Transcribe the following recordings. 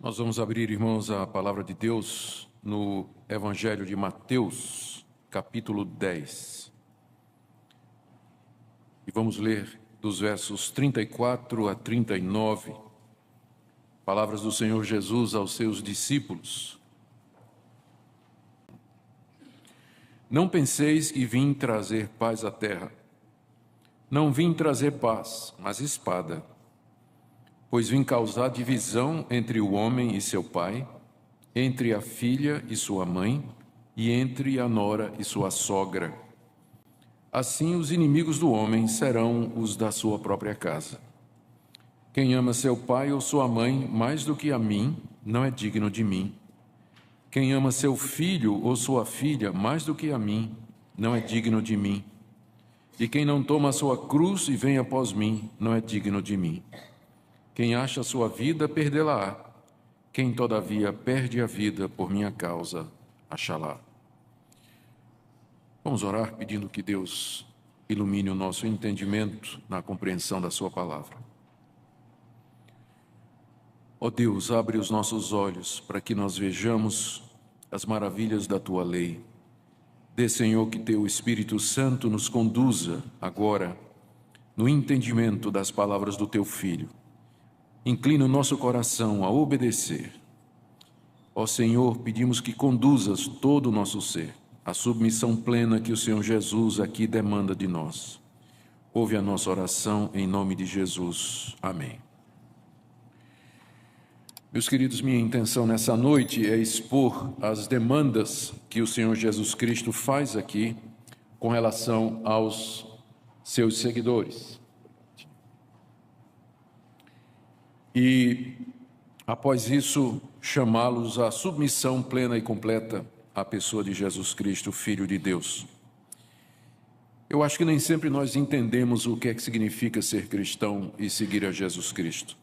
Nós vamos abrir, irmãos, a palavra de Deus no Evangelho de Mateus, capítulo 10. E vamos ler dos versos 34 a 39, palavras do Senhor Jesus aos seus discípulos. Não penseis que vim trazer paz à terra. Não vim trazer paz, mas espada. Pois vim causar divisão entre o homem e seu pai, entre a filha e sua mãe, e entre a nora e sua sogra. Assim os inimigos do homem serão os da sua própria casa. Quem ama seu pai ou sua mãe mais do que a mim, não é digno de mim. Quem ama seu filho ou sua filha mais do que a mim, não é digno de mim. E quem não toma a sua cruz e vem após mim, não é digno de mim. Quem acha a sua vida, perdê-la-á. Quem, todavia, perde a vida por minha causa, achá-la. Vamos orar pedindo que Deus ilumine o nosso entendimento na compreensão da sua palavra. Ó Deus, abre os nossos olhos para que nós vejamos as maravilhas da tua lei. Dê, Senhor, que teu Espírito Santo nos conduza agora no entendimento das palavras do teu Filho. Inclina o nosso coração a obedecer. Ó Senhor, pedimos que conduzas todo o nosso ser, à submissão plena que o Senhor Jesus aqui demanda de nós. Ouve a nossa oração em nome de Jesus. Amém. Meus queridos, minha intenção nessa noite é expor as demandas que o Senhor Jesus Cristo faz aqui com relação aos seus seguidores. E, após isso, chamá-los à submissão plena e completa à pessoa de Jesus Cristo, Filho de Deus. Eu acho que nem sempre nós entendemos o que é que significa ser cristão e seguir a Jesus Cristo.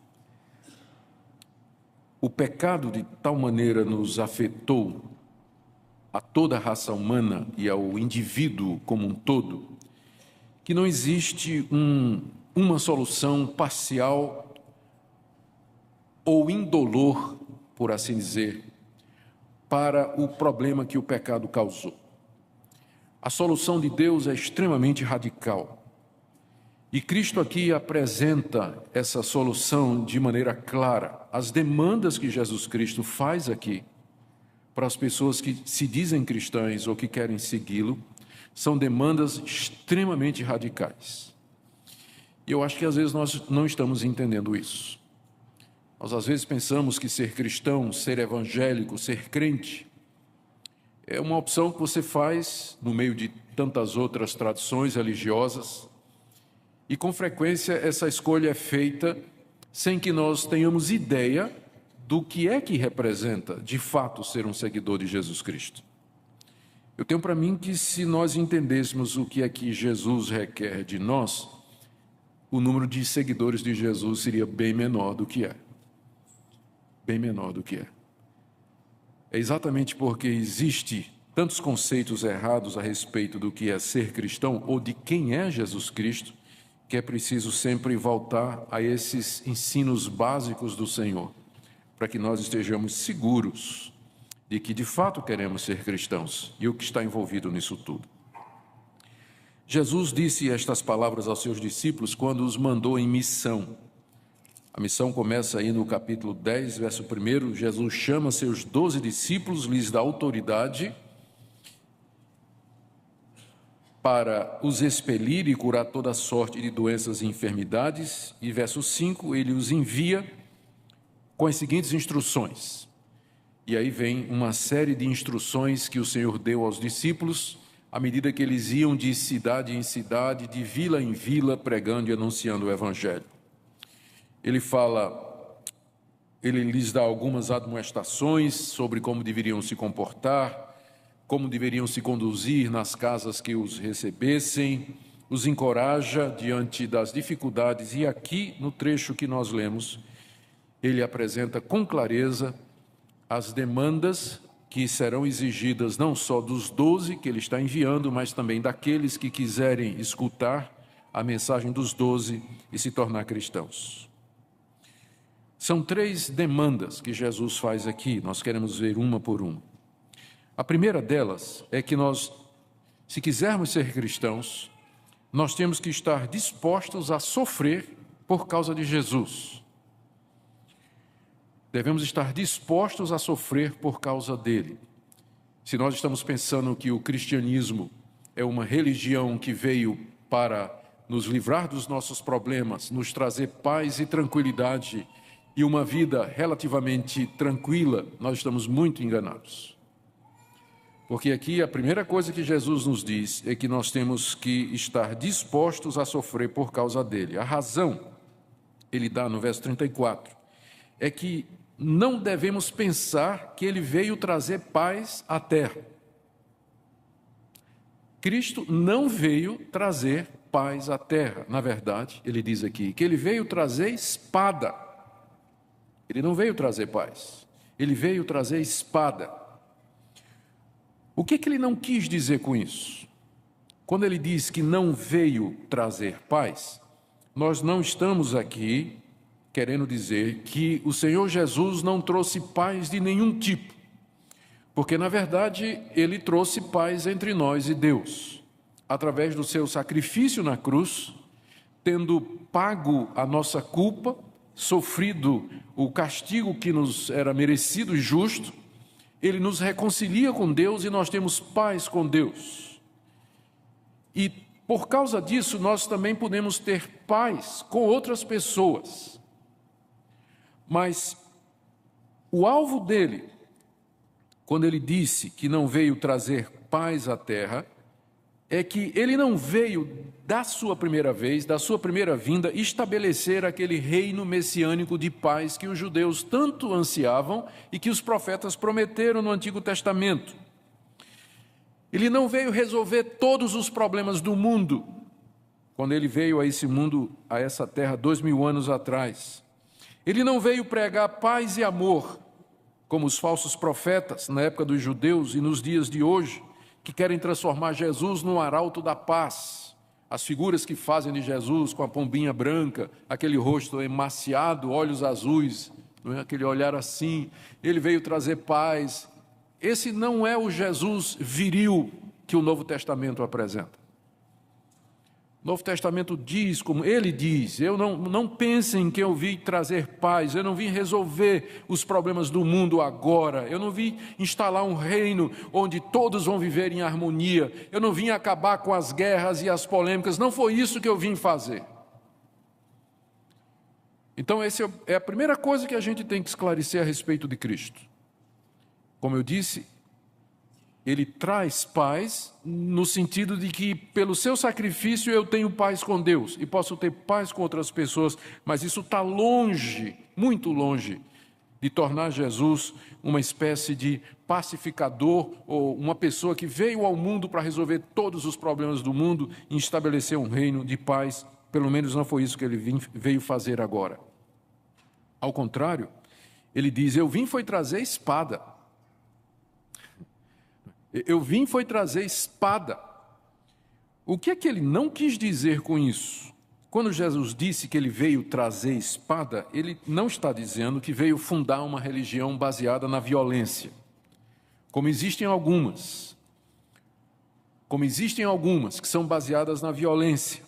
O pecado de tal maneira nos afetou a toda a raça humana e ao indivíduo como um todo, que não existe uma solução parcial ou indolor, por assim dizer, para o problema que o pecado causou. A solução de Deus é extremamente radical. E Cristo aqui apresenta essa solução de maneira clara. As demandas que Jesus Cristo faz aqui para as pessoas que se dizem cristãs ou que querem segui-lo, são demandas extremamente radicais. E eu acho que às vezes nós não estamos entendendo isso. Nós às vezes pensamos que ser cristão, ser evangélico, ser crente, é uma opção que você faz no meio de tantas outras tradições religiosas, e com frequência essa escolha é feita sem que nós tenhamos ideia do que é que representa, de fato, ser um seguidor de Jesus Cristo. Eu tenho para mim que se nós entendêssemos o que é que Jesus requer de nós, o número de seguidores de Jesus seria bem menor do que é. Bem menor do que é. É exatamente porque existe tantos conceitos errados a respeito do que é ser cristão ou de quem é Jesus Cristo, que é preciso sempre voltar a esses ensinos básicos do Senhor, para que nós estejamos seguros de que de fato queremos ser cristãos e o que está envolvido nisso tudo. Jesus disse estas palavras aos seus discípulos quando os mandou em missão. A missão começa aí no capítulo 10, verso 1. Jesus chama seus 12 discípulos, lhes dá autoridade para os expelir e curar toda sorte de doenças e enfermidades. E verso 5, ele os envia com as seguintes instruções. E aí vem uma série de instruções que o Senhor deu aos discípulos, à medida que eles iam de cidade em cidade, de vila em vila, pregando e anunciando o Evangelho. Ele lhes dá algumas admoestações sobre como deveriam se comportar, como deveriam se conduzir nas casas que os recebessem, os encoraja diante das dificuldades. E aqui, no trecho que nós lemos, ele apresenta com clareza as demandas que serão exigidas não só dos 12 que ele está enviando, mas também daqueles que quiserem escutar a mensagem dos 12 e se tornar cristãos. São 3 demandas que Jesus faz aqui, nós queremos ver uma por uma. A primeira delas é que nós, se quisermos ser cristãos, nós temos que estar dispostos a sofrer por causa de Jesus. Devemos estar dispostos a sofrer por causa dele. Se nós estamos pensando que o cristianismo é uma religião que veio para nos livrar dos nossos problemas, nos trazer paz e tranquilidade e uma vida relativamente tranquila, nós estamos muito enganados. Porque aqui a primeira coisa que Jesus nos diz é que nós temos que estar dispostos a sofrer por causa dele. A razão, ele dá no verso 34, é que não devemos pensar que ele veio trazer paz à terra. Cristo não veio trazer paz à terra. Na verdade, ele diz aqui que ele veio trazer espada. Ele não veio trazer paz. Ele veio trazer espada. O que ele não quis dizer com isso? Quando ele diz que não veio trazer paz, nós não estamos aqui querendo dizer que o Senhor Jesus não trouxe paz de nenhum tipo, porque, na verdade, ele trouxe paz entre nós e Deus, através do seu sacrifício na cruz, tendo pago a nossa culpa, sofrido o castigo que nos era merecido e justo, ele nos reconcilia com Deus e nós temos paz com Deus. E, por causa disso, nós também podemos ter paz com outras pessoas. Mas o alvo dele, quando ele disse que não veio trazer paz à terra, é que ele não veio, da sua primeira vez, da sua primeira vinda, estabelecer aquele reino messiânico de paz que os judeus tanto ansiavam e que os profetas prometeram no Antigo Testamento. Ele não veio resolver todos os problemas do mundo, quando ele veio a esse mundo, a essa terra, 2000 anos atrás. Ele não veio pregar paz e amor, como os falsos profetas na época dos judeus e nos dias de hoje, que querem transformar Jesus num arauto da paz. As figuras que fazem de Jesus com a pombinha branca, aquele rosto emaciado, olhos azuis, não é? Aquele olhar assim, ele veio trazer paz. Esse não é o Jesus viril que o Novo Testamento apresenta. O Novo Testamento diz, como ele diz, não pensem que eu vim trazer paz, eu não vim resolver os problemas do mundo agora, eu não vim instalar um reino onde todos vão viver em harmonia, eu não vim acabar com as guerras e as polêmicas, não foi isso que eu vim fazer. Então, essa é a primeira coisa que a gente tem que esclarecer a respeito de Cristo. Como eu disse, ele traz paz no sentido de que, pelo seu sacrifício, eu tenho paz com Deus e posso ter paz com outras pessoas, mas isso está longe, muito longe, de tornar Jesus uma espécie de pacificador ou uma pessoa que veio ao mundo para resolver todos os problemas do mundo e estabelecer um reino de paz. Pelo menos não foi isso que ele veio fazer agora. Ao contrário, ele diz, eu vim foi trazer espada. Eu vim foi trazer espada. O que é que ele não quis dizer com isso? Quando Jesus disse que ele veio trazer espada, ele não está dizendo que veio fundar uma religião baseada na violência, como existem algumas que são baseadas na violência.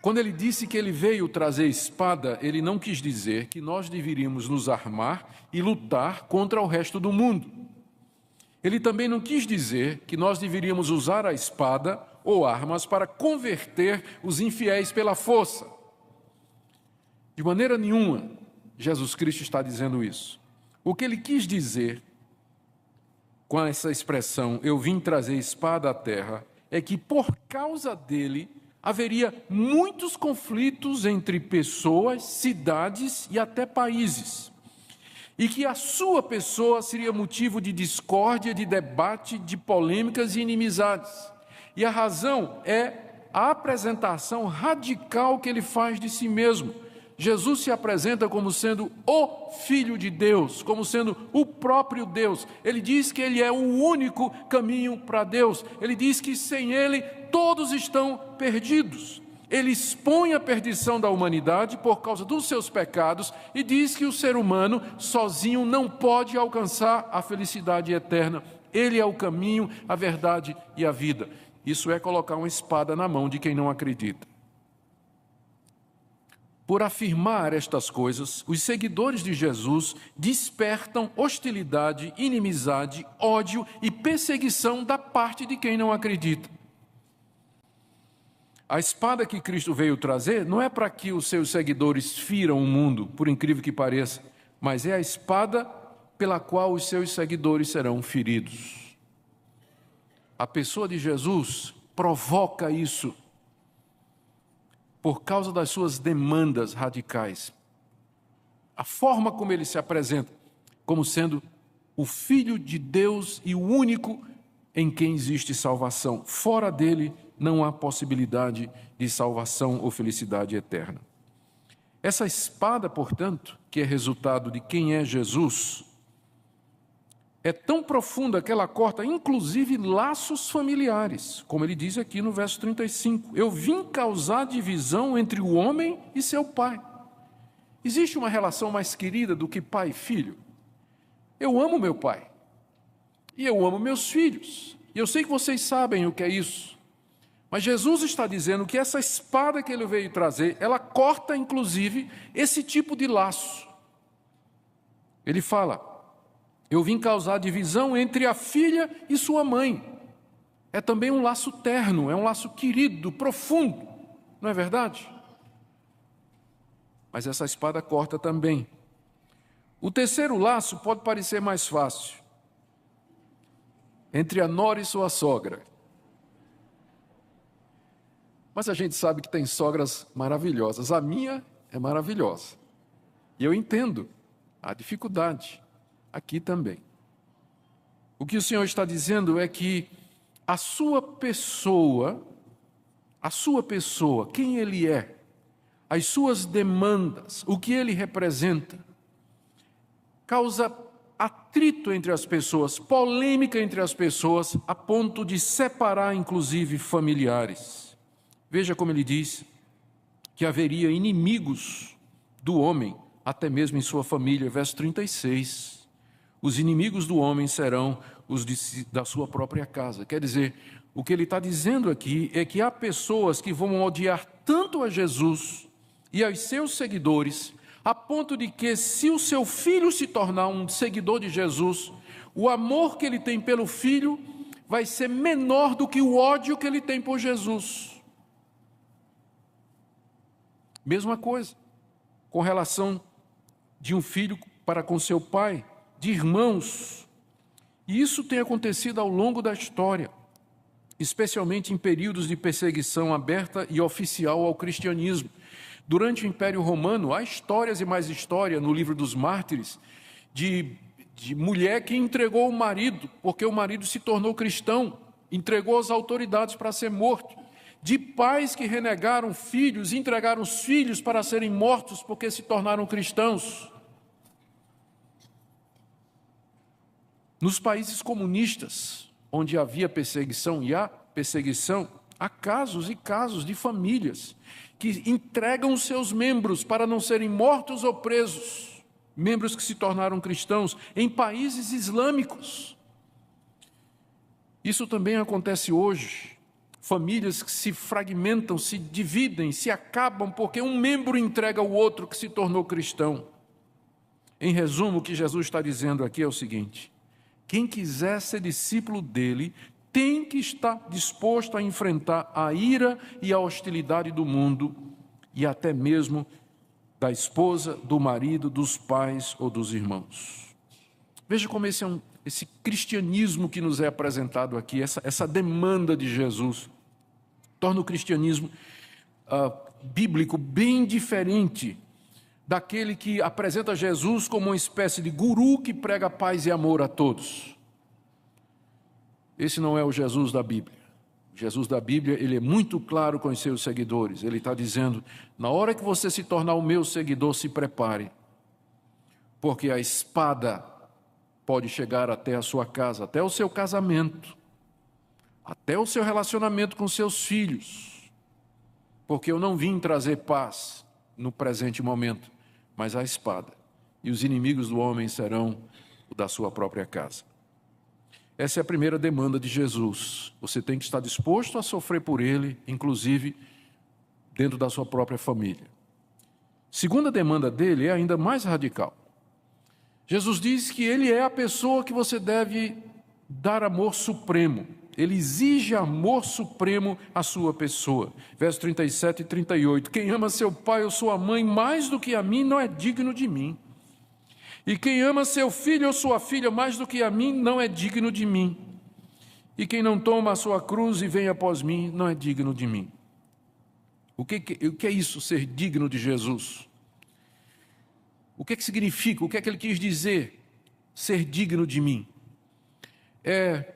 Quando ele disse que ele veio trazer espada, ele não quis dizer que nós deveríamos nos armar e lutar contra o resto do mundo. Ele também não quis dizer que nós deveríamos usar a espada ou armas para converter os infiéis pela força. De maneira nenhuma, Jesus Cristo está dizendo isso. O que ele quis dizer com essa expressão, eu vim trazer espada à terra, é que por causa dele haveria muitos conflitos entre pessoas, cidades e até países. E que a sua pessoa seria motivo de discórdia, de debate, de polêmicas e inimizades. E a razão é a apresentação radical que ele faz de si mesmo. Jesus se apresenta como sendo o Filho de Deus, como sendo o próprio Deus. Ele diz que ele é o único caminho para Deus. Ele diz que sem ele todos estão perdidos. Ele expõe a perdição da humanidade por causa dos seus pecados e diz que o ser humano sozinho não pode alcançar a felicidade eterna. Ele é o caminho, a verdade e a vida. Isso é colocar uma espada na mão de quem não acredita. Por afirmar estas coisas, os seguidores de Jesus despertam hostilidade, inimizade, ódio e perseguição da parte de quem não acredita. A espada que Cristo veio trazer não é para que os seus seguidores firam o mundo, por incrível que pareça, mas é a espada pela qual os seus seguidores serão feridos. A pessoa de Jesus provoca isso por causa das suas demandas radicais. A forma como ele se apresenta como sendo o Filho de Deus e o único em quem existe salvação. Fora dele não há possibilidade de salvação ou felicidade eterna. Essa espada, portanto, que é resultado de quem é Jesus, é tão profunda que ela corta inclusive laços familiares, como ele diz aqui no verso 35. Eu vim causar divisão entre o homem e seu pai. Existe uma relação mais querida do que pai e filho? Eu amo meu pai e eu amo meus filhos. E eu sei que vocês sabem o que é isso. Mas Jesus está dizendo que essa espada que ele veio trazer, ela corta inclusive esse tipo de laço. Ele fala: eu vim causar divisão entre a filha e sua mãe. É também um laço terno, é um laço querido, profundo, não é verdade? Mas essa espada corta também. O terceiro laço pode parecer mais fácil. Entre a nora e sua sogra. Mas a gente sabe que tem sogras maravilhosas. A minha é maravilhosa. E eu entendo a dificuldade aqui também. O que o Senhor está dizendo é que a sua pessoa, quem Ele é, as suas demandas, o que Ele representa, causa atrito entre as pessoas, polêmica entre as pessoas, a ponto de separar, inclusive, familiares. Veja como ele diz que haveria inimigos do homem, até mesmo em sua família, verso 36. Os inimigos do homem serão os da sua própria casa. Quer dizer, o que ele está dizendo aqui é que há pessoas que vão odiar tanto a Jesus e aos seus seguidores, a ponto de que, se o seu filho se tornar um seguidor de Jesus, o amor que ele tem pelo filho vai ser menor do que o ódio que ele tem por Jesus. Mesma coisa com relação de um filho para com seu pai, de irmãos. E isso tem acontecido ao longo da história, especialmente em períodos de perseguição aberta e oficial ao cristianismo. Durante o Império Romano, há histórias e mais história no livro dos Mártires de mulher que entregou o marido, porque o marido se tornou cristão, entregou às autoridades para ser morto. De pais que renegaram filhos, entregaram os filhos para serem mortos porque se tornaram cristãos. Nos países comunistas, onde havia perseguição e há perseguição, há casos e casos de famílias que entregam seus membros para não serem mortos ou presos, membros que se tornaram cristãos em países islâmicos. Isso também acontece hoje. Famílias que se fragmentam, se dividem, se acabam porque um membro entrega ao outro que se tornou cristão. Em resumo, o que Jesus está dizendo aqui é o seguinte: quem quiser ser discípulo dele tem que estar disposto a enfrentar a ira e a hostilidade do mundo e até mesmo da esposa, do marido, dos pais ou dos irmãos. Veja como esse cristianismo que nos é apresentado aqui, essa demanda de Jesus, torna o cristianismo bíblico bem diferente daquele que apresenta Jesus como uma espécie de guru que prega paz e amor a todos. Esse não é o Jesus da Bíblia. O Jesus da Bíblia, ele é muito claro com os seus seguidores. Ele está dizendo: na hora que você se tornar o meu seguidor, se prepare, porque a espada pode chegar até a sua casa, até o seu casamento, até o seu relacionamento com seus filhos. porque eu não vim trazer paz no presente momento, mas a espada, e os inimigos do homem serão o da sua própria casa. Essa é a primeira demanda de Jesus. Você tem que estar disposto a sofrer por ele, inclusive dentro da sua própria família. Segunda demanda dele é ainda mais radical. Jesus diz que ele é a pessoa que você deve dar amor supremo. Ele exige amor supremo à sua pessoa. Versos 37 e 38. Quem ama seu pai ou sua mãe mais do que a mim não é digno de mim. E quem ama seu filho ou sua filha mais do que a mim não é digno de mim. E quem não toma a sua cruz e vem após mim não é digno de mim. O que é isso, ser digno de Jesus? O que significa? O que é que ele quis dizer, ser digno de mim? É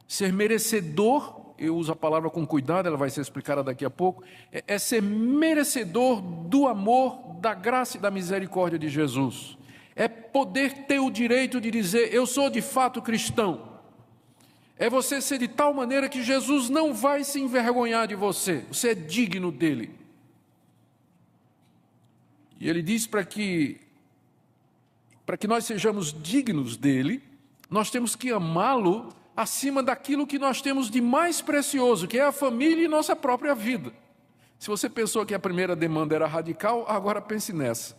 ser merecedor, eu uso a palavra com cuidado, ela vai ser explicada daqui a pouco, é ser merecedor do amor, da graça e da misericórdia de Jesus. É poder ter o direito de dizer, eu sou de fato cristão. É você ser de tal maneira que Jesus não vai se envergonhar de você. Você é digno dele. E ele diz para que nós sejamos dignos dele, nós temos que amá-lo acima daquilo que nós temos de mais precioso, que é a família e nossa própria vida. Se você pensou que a primeira demanda era radical, agora pense nessa.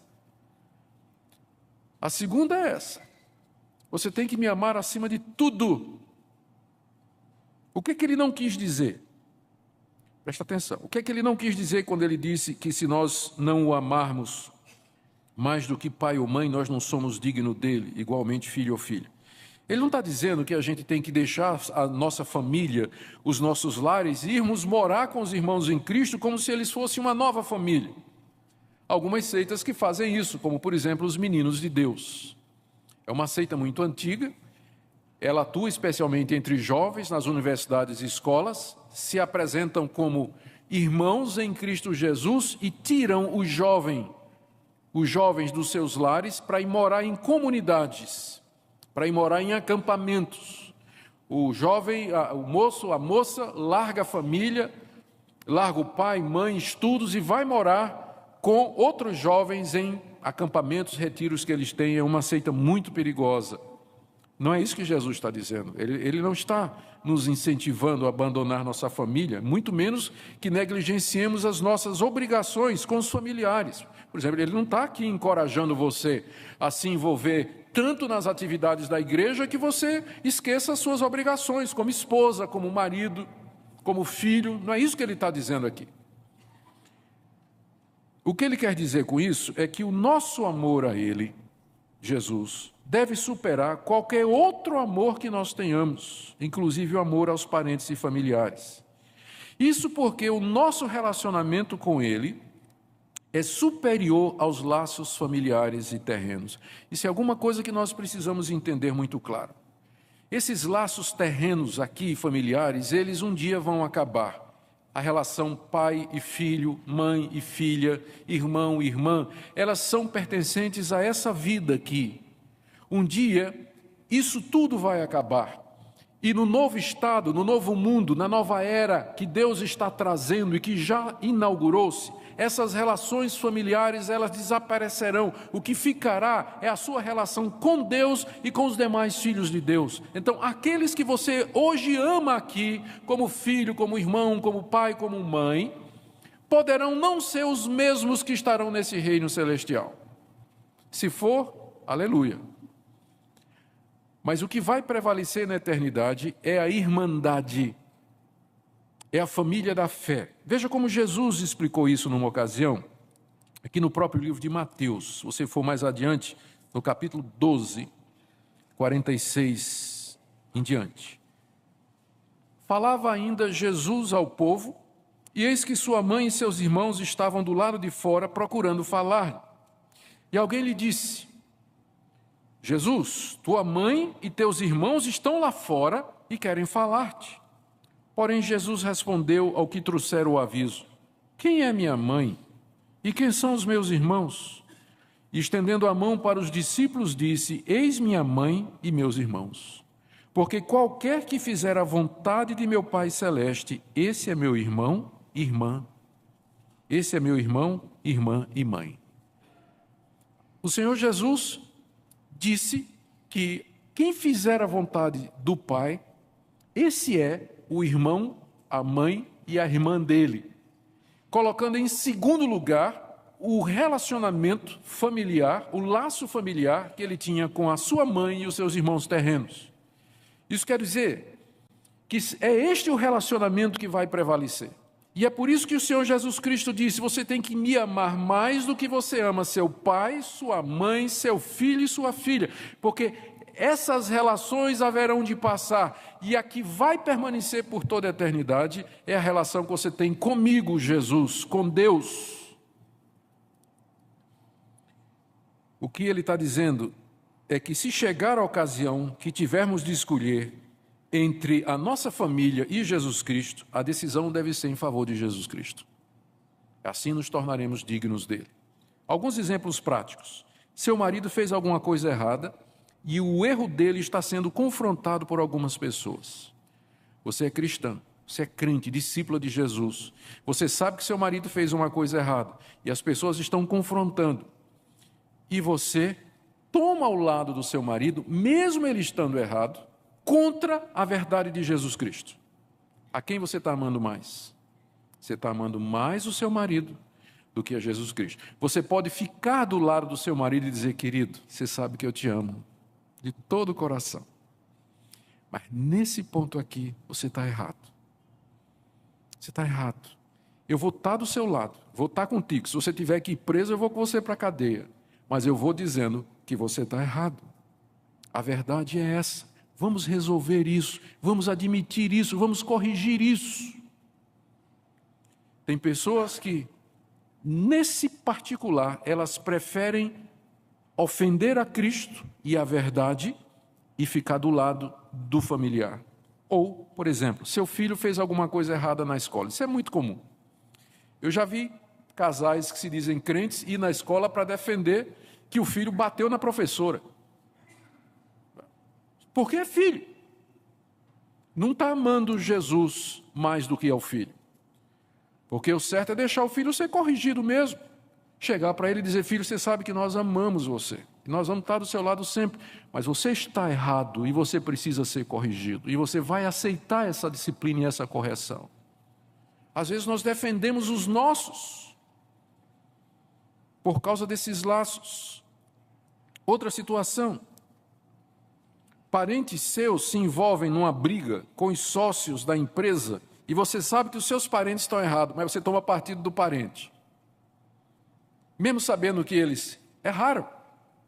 A segunda é essa. Você tem que me amar acima de tudo. O que ele não quis dizer? Presta atenção. O que ele não quis dizer quando ele disse que se nós não o amarmos mais do que pai ou mãe, nós não somos dignos dele, igualmente filho ou filha? Ele não está dizendo que a gente tem que deixar a nossa família, os nossos lares, e irmos morar com os irmãos em Cristo como se eles fossem uma nova família. Algumas seitas que fazem isso, como por exemplo os Meninos de Deus. É uma seita muito antiga, ela atua especialmente entre jovens nas universidades e escolas, se apresentam como irmãos em Cristo Jesus e tiram os jovens dos seus lares para ir morar em comunidades, para ir morar em acampamentos. O jovem, o moço, a moça, larga a família, larga o pai, mãe, estudos e vai morar com outros jovens em acampamentos, retiros que eles têm. É uma seita muito perigosa. Não é isso que Jesus está dizendo. Ele não está nos incentivando a abandonar nossa família, muito menos que negligenciemos as nossas obrigações com os familiares. Por exemplo, ele não está aqui encorajando você a se envolver tanto nas atividades da igreja que você esqueça as suas obrigações como esposa, como marido, como filho. Não é isso que ele está dizendo aqui. O que ele quer dizer com isso é que o nosso amor a ele, Jesus, deve superar qualquer outro amor que nós tenhamos, inclusive o amor aos parentes e familiares. Isso porque o nosso relacionamento com ele é superior aos laços familiares e terrenos. Isso é alguma coisa que nós precisamos entender muito claro. Esses laços terrenos aqui, familiares, eles um dia vão acabar. A relação pai e filho, mãe e filha, irmão e irmã, elas são pertencentes a essa vida aqui. Um dia, isso tudo vai acabar. E no novo estado, no novo mundo, na nova era que Deus está trazendo e que já inaugurou-se, essas relações familiares, elas desaparecerão. O que ficará é a sua relação com Deus e com os demais filhos de Deus. Então, aqueles que você hoje ama aqui, como filho, como irmão, como pai, como mãe, poderão não ser os mesmos que estarão nesse reino celestial. Se for, aleluia. Mas o que vai prevalecer na eternidade é a irmandade, é a família da fé. Veja como Jesus explicou isso numa ocasião, aqui no próprio livro de Mateus. Se você for mais adiante, no capítulo 12, 46 em diante. Falava ainda Jesus ao povo, e eis que sua mãe e seus irmãos estavam do lado de fora procurando falar. E alguém lhe disse: Jesus, tua mãe e teus irmãos estão lá fora e querem falar-te. Porém, Jesus respondeu ao que trouxeram o aviso: quem é minha mãe? E quem são os meus irmãos? E estendendo a mão para os discípulos, disse: eis minha mãe e meus irmãos. Porque qualquer que fizer a vontade de meu Pai Celeste, esse é meu irmão e irmã Esse é meu irmão, irmã e mãe. O Senhor Jesus disse que quem fizer a vontade do Pai, esse é o irmão, a mãe e a irmã dele, colocando em segundo lugar o relacionamento familiar, o laço familiar que ele tinha com a sua mãe e os seus irmãos terrenos. Isso quer dizer que é este o relacionamento que vai prevalecer. E é por isso que o Senhor Jesus Cristo disse: você tem que me amar mais do que você ama seu pai, sua mãe, seu filho e sua filha, porque essas relações haverão de passar, e a que vai permanecer por toda a eternidade é a relação que você tem comigo, Jesus, com Deus. O que ele está dizendo é que se chegar a ocasião que tivermos de escolher entre a nossa família e Jesus Cristo, a decisão deve ser em favor de Jesus Cristo. Assim nos tornaremos dignos dele. Alguns exemplos práticos. Seu marido fez alguma coisa errada e o erro dele está sendo confrontado por algumas pessoas. Você é cristã, você é crente, discípula de Jesus. Você sabe que seu marido fez uma coisa errada e as pessoas estão confrontando. E você toma ao lado do seu marido, mesmo ele estando errado, contra a verdade de Jesus Cristo. A quem você está amando mais? Você está amando mais o seu marido do que a Jesus Cristo. Você pode ficar do lado do seu marido e dizer: querido, você sabe que eu te amo de todo o coração, mas nesse ponto aqui você está errado. Você está errado. Eu vou estar do seu lado, vou estar contigo. Se você tiver que ir preso, eu vou com você para a cadeia, mas eu vou dizendo que você está errado. A verdade é essa. Vamos resolver isso, vamos admitir isso, vamos corrigir isso. Tem pessoas que, nesse particular, elas preferem ofender a Cristo e a verdade e ficar do lado do familiar. Ou, por exemplo, seu filho fez alguma coisa errada na escola. Isso é muito comum. Eu já vi casais que se dizem crentes ir na escola para defender que o filho bateu na professora. Porque é filho. Não está amando Jesus mais do que ao filho. Porque o certo é deixar o filho ser corrigido mesmo. Chegar para ele e dizer: filho, você sabe que nós amamos você. E nós vamos estar do seu lado sempre. Mas você está errado e você precisa ser corrigido. E você vai aceitar essa disciplina e essa correção. Às vezes nós defendemos os nossos por causa desses laços. Outra situação. Parentes seus se envolvem numa briga com os sócios da empresa e você sabe que os seus parentes estão errados, mas você toma partido do parente. Mesmo sabendo que eles erraram,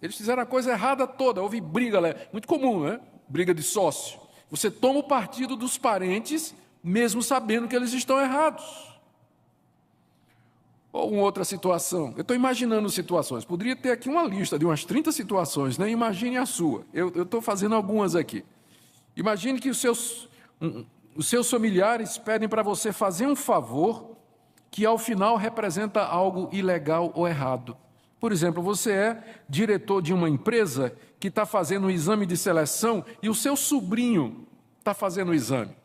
eles fizeram a coisa errada toda, houve briga, muito comum, né? Briga de sócio. Você toma o partido dos parentes, mesmo sabendo que eles estão errados. Ou uma outra situação, eu estou imaginando situações, poderia ter aqui uma lista de umas 30 situações, né? Imagine a sua, eu estou fazendo algumas aqui. Imagine que os seus familiares pedem para você fazer um favor que ao final representa algo ilegal ou errado. Por exemplo, você é diretor de uma empresa que está fazendo um exame de seleção e o seu sobrinho está fazendo o exame.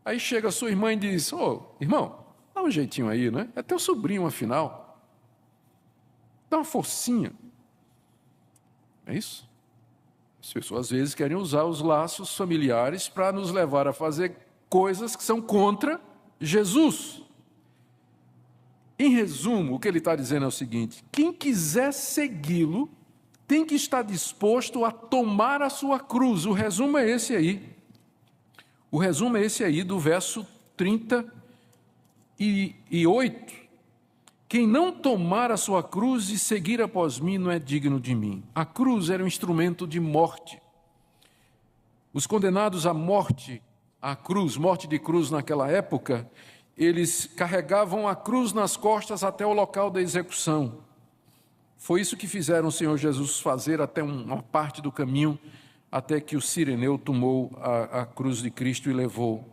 Aí chega a sua irmã e diz: ô, irmão, dá um jeitinho aí, né? É teu sobrinho, afinal. Dá uma forcinha. É isso? As pessoas, às vezes, querem usar os laços familiares para nos levar a fazer coisas que são contra Jesus. Em resumo, o que ele está dizendo é o seguinte: quem quiser segui-lo tem que estar disposto a tomar a sua cruz. O resumo é esse aí. O resumo é esse aí do verso 38. Quem não tomar a sua cruz e seguir após mim não é digno de mim. A cruz era um instrumento de morte. Os condenados à morte, à cruz, morte de cruz naquela época, eles carregavam a cruz nas costas até o local da execução. Foi isso que fizeram o Senhor Jesus fazer até uma parte do caminho, até que o Cireneu tomou a cruz de Cristo e levou.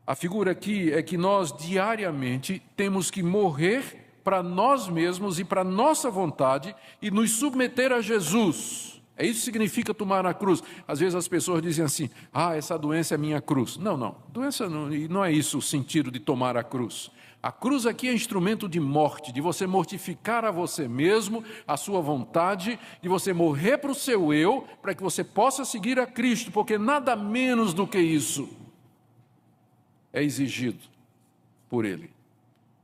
A figura aqui é que nós diariamente temos que morrer para nós mesmos e para nossa vontade e nos submeter a Jesus. É isso que significa tomar a cruz. Às vezes as pessoas dizem assim: essa doença é minha cruz. Não, doença não é isso o sentido de tomar a cruz. A cruz aqui é instrumento de morte, de você mortificar a você mesmo, a sua vontade, de você morrer para o seu eu, para que você possa seguir a Cristo, porque nada menos do que isso é exigido por Ele.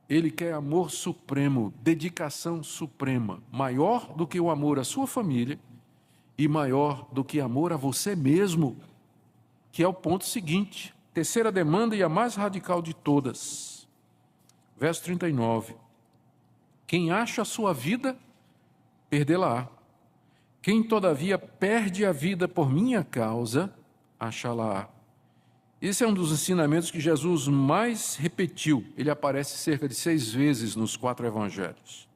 Ele quer amor supremo, dedicação suprema, maior do que o amor à sua família e maior do que amor a você mesmo, que é o ponto seguinte, terceira demanda e a mais radical de todas. Verso 39, quem acha a sua vida, perdê-la-á. Quem, todavia, perde a vida por minha causa, achá-la-á. Esse é um dos ensinamentos que Jesus mais repetiu. Ele aparece cerca de 6 vezes nos 4 evangelhos.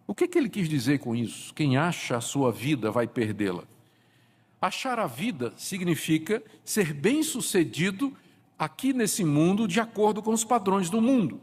O que ele quis dizer com isso? Quem acha a sua vida vai perdê-la. Achar a vida significa ser bem-sucedido aqui nesse mundo de acordo com os padrões do mundo.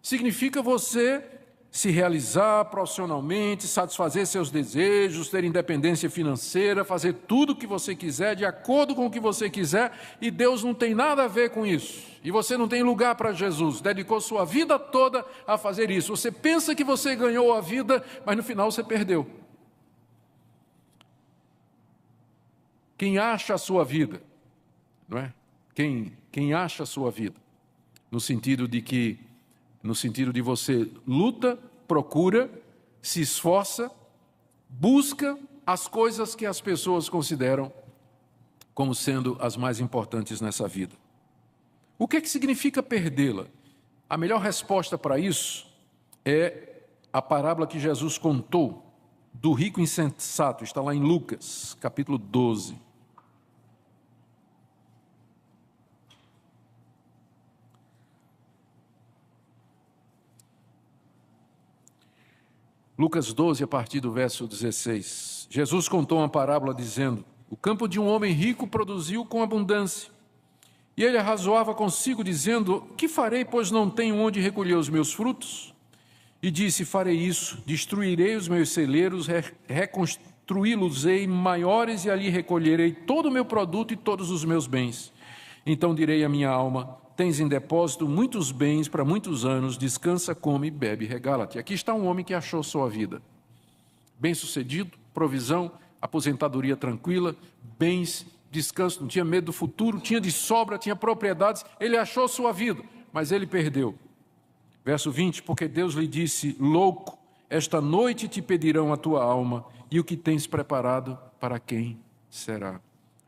Significa você se realizar profissionalmente, satisfazer seus desejos, ter independência financeira, fazer tudo o que você quiser, de acordo com o que você quiser, e Deus não tem nada a ver com isso. E você não tem lugar para Jesus, dedicou sua vida toda a fazer isso. Você pensa que você ganhou a vida, mas no final você perdeu. Quem acha a sua vida, não é? Quem acha a sua vida, no sentido de você luta, procura, se esforça, busca as coisas que as pessoas consideram como sendo as mais importantes nessa vida. O que significa perdê-la? A melhor resposta para isso é a parábola que Jesus contou do rico insensato, está lá em Lucas, capítulo 12. Lucas 12, a partir do verso 16. Jesus contou uma parábola dizendo: o campo de um homem rico produziu com abundância. E ele arrazoava consigo, dizendo: que farei, pois não tenho onde recolher os meus frutos? E disse: farei isso, destruirei os meus celeiros, reconstruí-los-ei maiores, e ali recolherei todo o meu produto e todos os meus bens. Então direi à minha alma: tens em depósito muitos bens para muitos anos, descansa, come, bebe, regala-te. Aqui está um homem que achou sua vida. Bem-sucedido, provisão, aposentadoria tranquila, bens, descanso, não tinha medo do futuro, tinha de sobra, tinha propriedades, ele achou sua vida, mas ele perdeu. Verso 20, porque Deus lhe disse: louco, esta noite te pedirão a tua alma, e o que tens preparado, para quem será?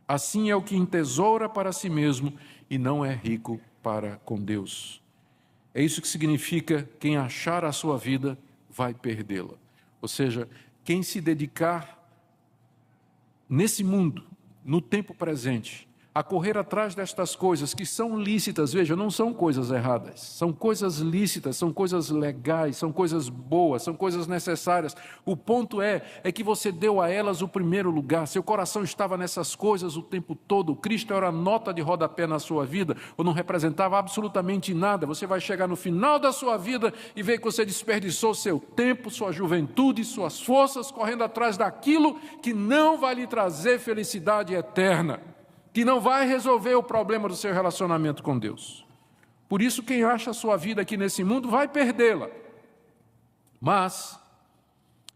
Assim é o que entesoura para si mesmo e não é rico para com Deus. É isso que significa: quem achar a sua vida vai perdê-la. Ou seja, quem se dedicar nesse mundo, no tempo presente, a correr atrás destas coisas que são lícitas, veja, não são coisas erradas, são coisas lícitas, são coisas legais, são coisas boas, são coisas necessárias. O ponto é que você deu a elas o primeiro lugar, seu coração estava nessas coisas o tempo todo. Cristo era nota de rodapé na sua vida, ou não representava absolutamente nada. Você vai chegar no final da sua vida e ver que você desperdiçou seu tempo, sua juventude, suas forças, correndo atrás daquilo que não vai lhe trazer felicidade eterna, que não vai resolver o problema do seu relacionamento com Deus. Por isso, quem acha a sua vida aqui nesse mundo vai perdê-la. Mas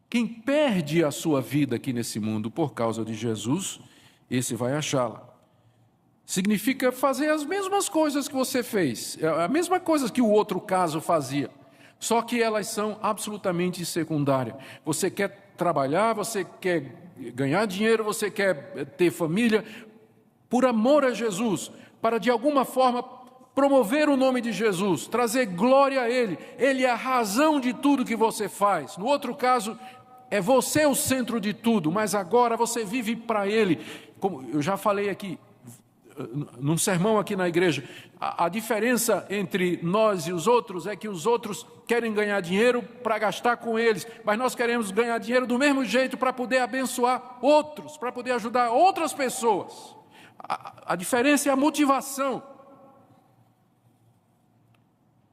quem perde a sua vida aqui nesse mundo por causa de Jesus, esse vai achá-la. Significa fazer as mesmas coisas que você fez, a mesma coisa que o outro caso fazia, só que elas são absolutamente secundárias. Você quer trabalhar, você quer ganhar dinheiro, você quer ter família, por amor a Jesus, para de alguma forma promover o nome de Jesus, trazer glória a Ele. Ele é a razão de tudo que você faz. No outro caso, é você o centro de tudo, mas agora você vive para Ele. Como eu já falei aqui, num sermão aqui na igreja, a diferença entre nós e os outros é que os outros querem ganhar dinheiro para gastar com eles, mas nós queremos ganhar dinheiro do mesmo jeito para poder abençoar outros, para poder ajudar outras pessoas. A diferença é a motivação.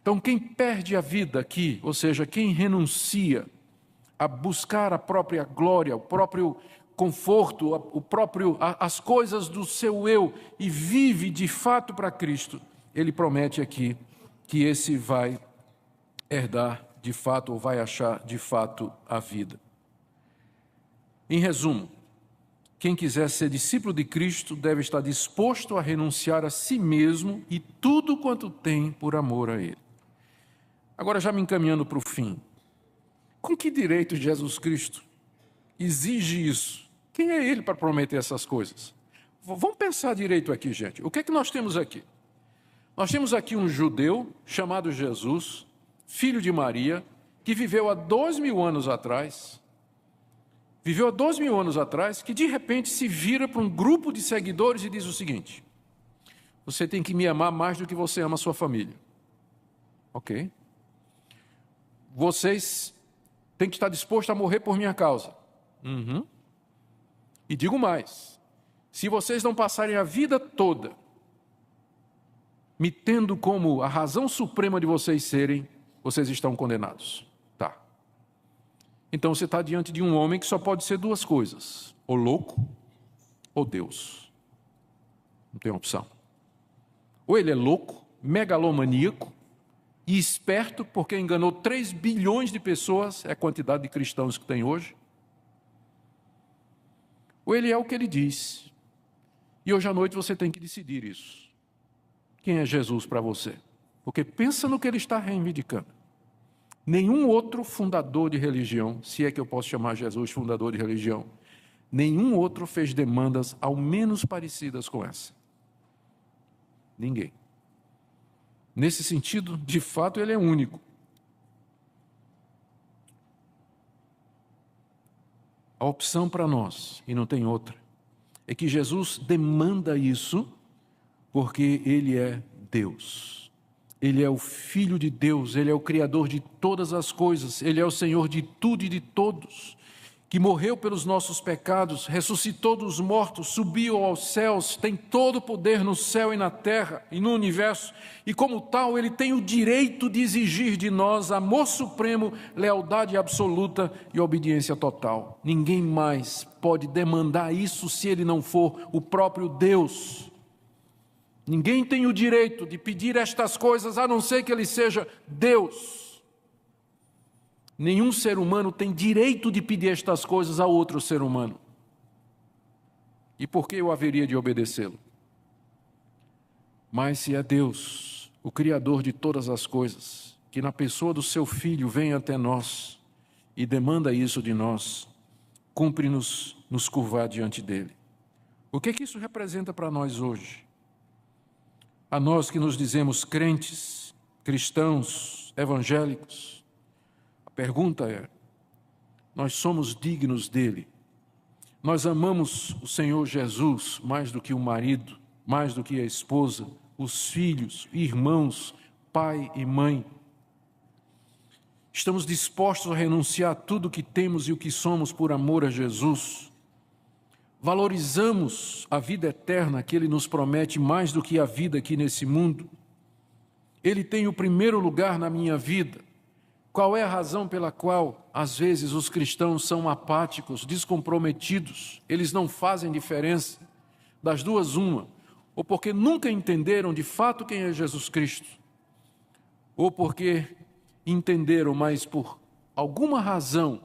Então, quem perde a vida aqui, ou seja, quem renuncia a buscar a própria glória, o próprio conforto, as coisas do seu eu e vive de fato para Cristo, ele promete aqui que esse vai herdar de fato, ou vai achar de fato a vida. Em resumo, quem quiser ser discípulo de Cristo deve estar disposto a renunciar a si mesmo e tudo quanto tem por amor a Ele. Agora, já me encaminhando para o fim, com que direito Jesus Cristo exige isso? Quem é Ele para prometer essas coisas? Vamos pensar direito aqui, gente. O que é que nós temos aqui? Nós temos aqui um judeu chamado Jesus, filho de Maria, que viveu há 2000 anos atrás, que de repente se vira para um grupo de seguidores e diz o seguinte: você tem que me amar mais do que você ama a sua família. Ok? Vocês têm que estar dispostos a morrer por minha causa. Uhum. E digo mais, se vocês não passarem a vida toda me tendo como a razão suprema de vocês serem, vocês estão condenados. Tá. Então você está diante de um homem que só pode ser duas coisas: ou louco ou Deus. Não tem opção. Ou ele é louco, megalomaníaco e esperto, porque enganou 3 bilhões de pessoas, é a quantidade de cristãos que tem hoje. Ou ele é o que ele diz. E hoje à noite você tem que decidir isso. Quem é Jesus para você? Porque pensa no que ele está reivindicando. Nenhum outro fundador de religião, se é que eu posso chamar Jesus fundador de religião, nenhum outro fez demandas ao menos parecidas com essa. Ninguém. Nesse sentido, de fato, ele é único. A opção para nós, e não tem outra, é que Jesus demanda isso porque Ele é Deus. Ele é o Filho de Deus, Ele é o Criador de todas as coisas, Ele é o Senhor de tudo e de todos, que morreu pelos nossos pecados, ressuscitou dos mortos, subiu aos céus, tem todo o poder no céu e na terra e no universo, e como tal Ele tem o direito de exigir de nós amor supremo, lealdade absoluta e obediência total. Ninguém mais pode demandar isso se Ele não for o próprio Deus. Ninguém tem o direito de pedir estas coisas, a não ser que Ele seja Deus. Nenhum ser humano tem direito de pedir estas coisas a outro ser humano. E por que eu haveria de obedecê-lo? Mas se é Deus, o Criador de todas as coisas, que na pessoa do seu Filho vem até nós e demanda isso de nós, cumpre-nos nos curvar diante dEle. O que é que isso representa para nós hoje? A nós que nos dizemos crentes, cristãos, evangélicos, a pergunta é: nós somos dignos dele? Nós amamos o Senhor Jesus mais do que o marido, mais do que a esposa, os filhos, irmãos, pai e mãe? Estamos dispostos a renunciar a tudo o que temos e o que somos por amor a Jesus? Valorizamos a vida eterna que Ele nos promete mais do que a vida aqui nesse mundo? Ele tem o primeiro lugar na minha vida. Qual é a razão pela qual, às vezes, os cristãos são apáticos, descomprometidos? Eles não fazem diferença. Das duas, uma. Ou porque nunca entenderam de fato quem é Jesus Cristo, ou porque entenderam, mas por alguma razão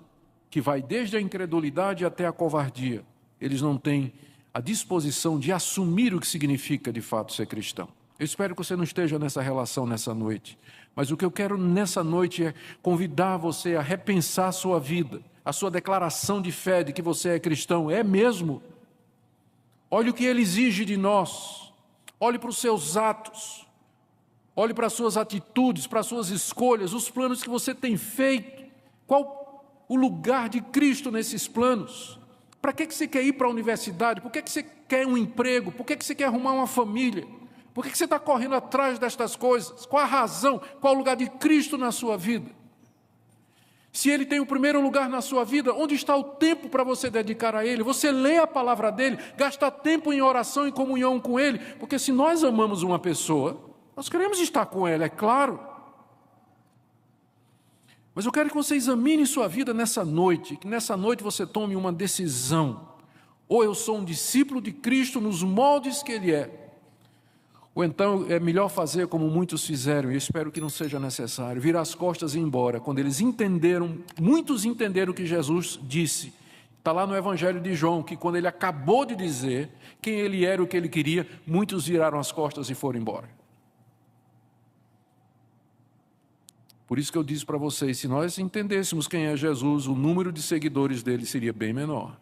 que vai desde a incredulidade até a covardia, eles não têm a disposição de assumir o que significa de fato ser cristão. Eu espero que você não esteja nessa relação nessa noite, mas o que eu quero nessa noite é convidar você a repensar a sua vida, a sua declaração de fé de que você é cristão. É mesmo? Olhe o que Ele exige de nós, olhe para os seus atos, olhe para as suas atitudes, para as suas escolhas, os planos que você tem feito. Qual o lugar de Cristo nesses planos? Para que você quer ir para a universidade? Por que você quer um emprego? Por que você quer arrumar uma família? Por que você está correndo atrás destas coisas? Qual a razão? Qual o lugar de Cristo na sua vida? Se Ele tem o primeiro lugar na sua vida, onde está o tempo para você dedicar a Ele? Você lê a palavra dEle, gasta tempo em oração e comunhão com Ele, porque se nós amamos uma pessoa, nós queremos estar com ela, é claro. Mas eu quero que você examine sua vida nessa noite, que nessa noite você tome uma decisão. Ou eu sou um discípulo de Cristo nos moldes que Ele é, Ou então é melhor fazer como muitos fizeram, e eu espero que não seja necessário, virar as costas e ir embora. Quando eles entenderam, muitos entenderam o que Jesus disse. Está lá no Evangelho de João, que quando ele acabou de dizer quem ele era, o que ele queria, muitos viraram as costas e foram embora. Por isso que eu disse para vocês, se nós entendêssemos quem é Jesus, o número de seguidores dele seria bem menor.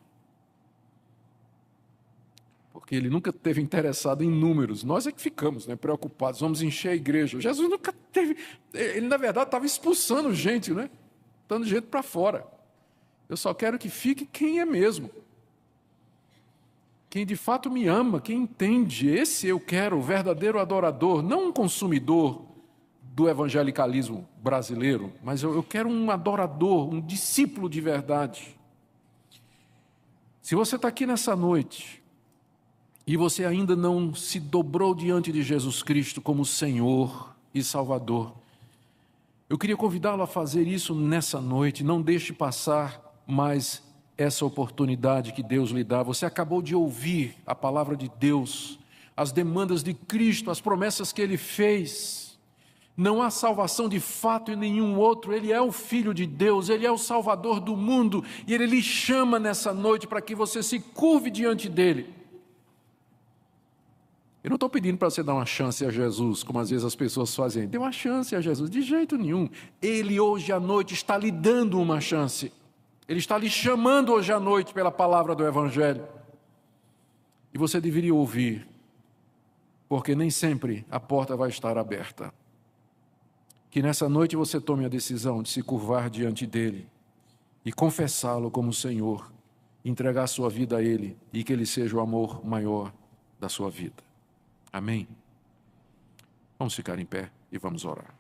Porque ele nunca esteve interessado em números. Nós é que ficamos, preocupados, vamos encher a igreja. Jesus nunca teve... Ele, na verdade, estava expulsando gente, botando gente para fora. Eu só quero que fique quem é mesmo. Quem de fato me ama, quem entende. Esse eu quero, o verdadeiro adorador, não um consumidor do evangelicalismo brasileiro, mas eu quero um adorador, um discípulo de verdade. Se você está aqui nessa noite e você ainda não se dobrou diante de Jesus Cristo como Senhor e Salvador, eu queria convidá-lo a fazer isso nessa noite. Não deixe passar mais essa oportunidade que Deus lhe dá. Você acabou de ouvir a palavra de Deus, as demandas de Cristo, as promessas que Ele fez. Não há salvação de fato em nenhum outro. Ele é o Filho de Deus, Ele é o Salvador do mundo, e Ele lhe chama nessa noite para que você se curve diante dEle. Eu não estou pedindo para você dar uma chance a Jesus, como às vezes as pessoas fazem. Dê uma chance a Jesus, de jeito nenhum. Ele hoje à noite está lhe dando uma chance. Ele está lhe chamando hoje à noite pela palavra do Evangelho. E você deveria ouvir, porque nem sempre a porta vai estar aberta. Que nessa noite você tome a decisão de se curvar diante dEle e confessá-lo como Senhor, entregar sua vida a Ele e que Ele seja o amor maior da sua vida. Amém? Vamos ficar em pé e vamos orar.